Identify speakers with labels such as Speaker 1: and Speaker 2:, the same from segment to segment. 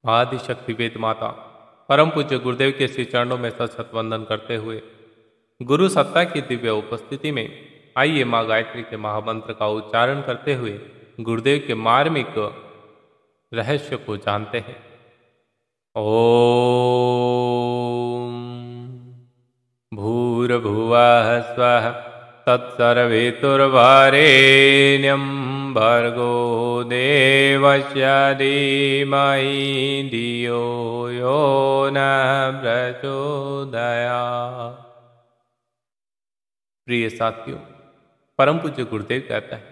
Speaker 1: आदि शक्ति वेद माता परम पूज्य गुरुदेव के श्री चरणों में सत वंदन करते हुए गुरु सत्ता की दिव्य उपस्थिति में आइए माँ गायत्री के महामंत्र का उच्चारण करते हुए गुरुदेव के मार्मिक रहस्य को जानते हैं। ओम भूर्भुवः स्वः तत्सर्वितुर्वरेण्यं भर्गो देवस्य धीमहि धियो यो नः प्रचोदयात्। प्रिय साथियों, परम पूज्य गुरुदेव कहता है,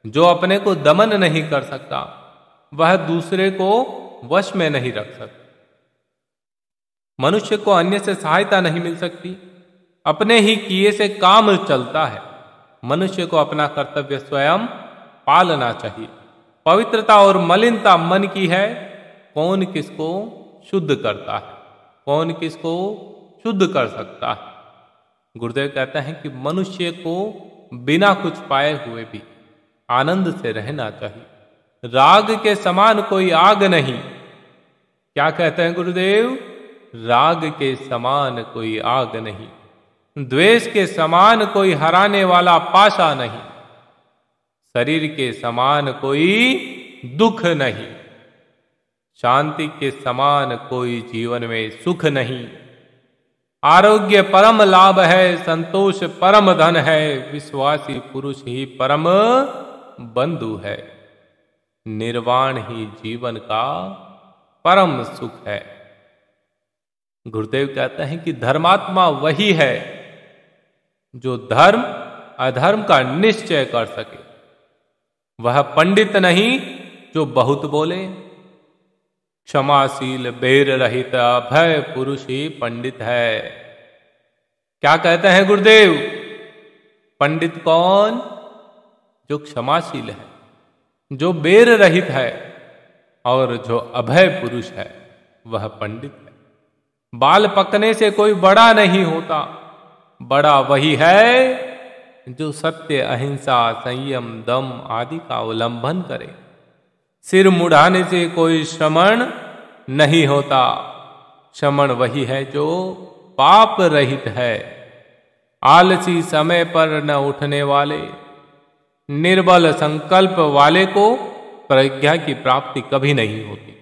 Speaker 1: जो अपने को दमन नहीं कर सकता वह दूसरे को वश में नहीं रख सकता। मनुष्य को अन्य से सहायता नहीं मिल सकती, अपने ही किए से काम चलता है। मनुष्य को अपना कर्तव्य स्वयं पालना चाहिए। पवित्रता और मलिनता मन की है, कौन किसको शुद्ध करता है, कौन किसको शुद्ध कर सकता है। गुरुदेव कहते हैं कि मनुष्य को बिना कुछ पाए हुए भी आनंद से रहना चाहिए। राग के समान कोई आग नहीं। क्या कहते हैं गुरुदेव? राग के समान कोई आग नहीं, द्वेष के समान कोई हराने वाला पाशा नहीं, शरीर के समान कोई दुख नहीं, शांति के समान कोई जीवन में सुख नहीं। आरोग्य परम लाभ है, संतोष परम धन है, विश्वासी पुरुष ही परम बंधु है, निर्वाण ही जीवन का परम सुख है। गुरुदेव कहते हैं कि धर्मात्मा वही है जो धर्म अधर्म का निश्चय कर सके। वह पंडित नहीं जो बहुत बोले। क्षमाशील बेर रहित अभय पुरुष ही पंडित है। क्या कहते हैं गुरुदेव? पंडित कौन? जो क्षमाशील है, जो बेर रहित है और जो अभय पुरुष है, वह पंडित है। बाल पकने से कोई बड़ा नहीं होता, बड़ा वही है जो सत्य, अहिंसा, संयम, दम आदि का उल्लंघन करे। सिर मुड़ाने से कोई श्रमण नहीं होता, श्रमण वही है जो पाप रहित है। आलसी, समय पर न उठने वाले, निर्बल संकल्प वाले को प्रज्ञा की प्राप्ति कभी नहीं होती।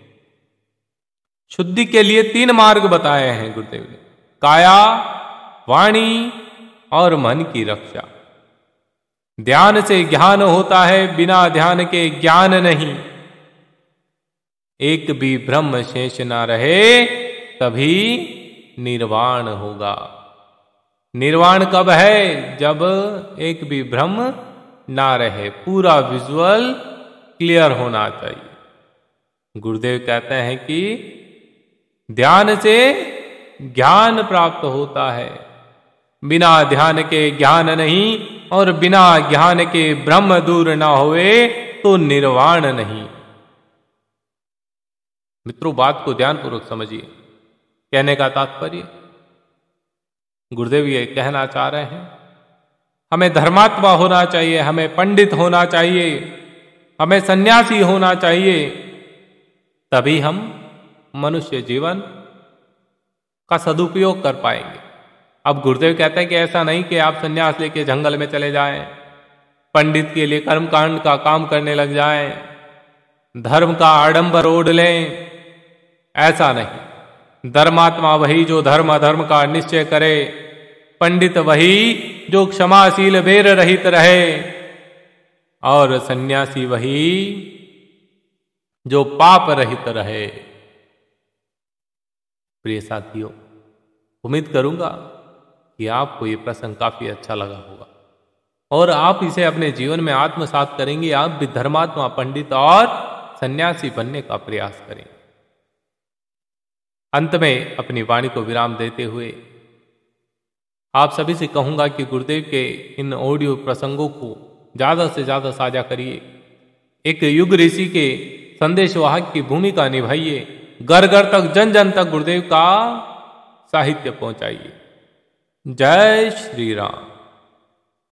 Speaker 1: शुद्धि के लिए 3 मार्ग बताए हैं गुरुदेव ने: काया, वाणी और मन की रक्षा। ध्यान से ज्ञान होता है, बिना ध्यान के ज्ञान नहीं। एक भी ब्रह्म शेष ना रहे तभी निर्वाण होगा। निर्वाण कब है? जब एक भी ब्रह्म ना रहे, पूरा विजुअल क्लियर होना चाहिए। गुरुदेव कहते हैं कि ध्यान से ज्ञान प्राप्त होता है, बिना ध्यान के ज्ञान नहीं, और बिना ज्ञान के ब्रह्म दूर ना हुए तो निर्वाण नहीं। मित्रों, बात को ध्यानपूर्वक समझिए। कहने का तात्पर्य, गुरुदेव ये कहना चाह रहे हैं, हमें धर्मात्मा होना चाहिए, हमें पंडित होना चाहिए, हमें सन्यासी होना चाहिए, तभी हम मनुष्य जीवन का सदुपयोग कर पाएंगे। अब गुरुदेव कहते हैं कि ऐसा नहीं कि आप सन्यास लेके जंगल में चले जाएं, पंडित के लिए कर्मकांड का काम करने लग जाएं, धर्म का आडंबर ओढ़ लें। ऐसा नहीं। धर्मात्मा वही जो धर्म अधर्म का निश्चय करे, पंडित वही जो क्षमाशील बेर रहित रहे, और सन्यासी वही जो पाप रहित रहे। प्रिय साथियों, उम्मीद करूंगा कि आपको ये प्रसंग काफी अच्छा लगा होगा और आप इसे अपने जीवन में आत्मसात करेंगे। आप भी धर्मात्मा, पंडित और सन्यासी बनने का प्रयास करें। अंत में अपनी वाणी को विराम देते हुए आप सभी से कहूंगा कि गुरुदेव के इन ऑडियो प्रसंगों को ज्यादा से ज्यादा साझा करिए। एक युग ऋषि के संदेशवाहक की भूमिका निभाइए। घर घर तक, जन जन तक गुरुदेव का साहित्य पहुंचाइए। जय श्री राम।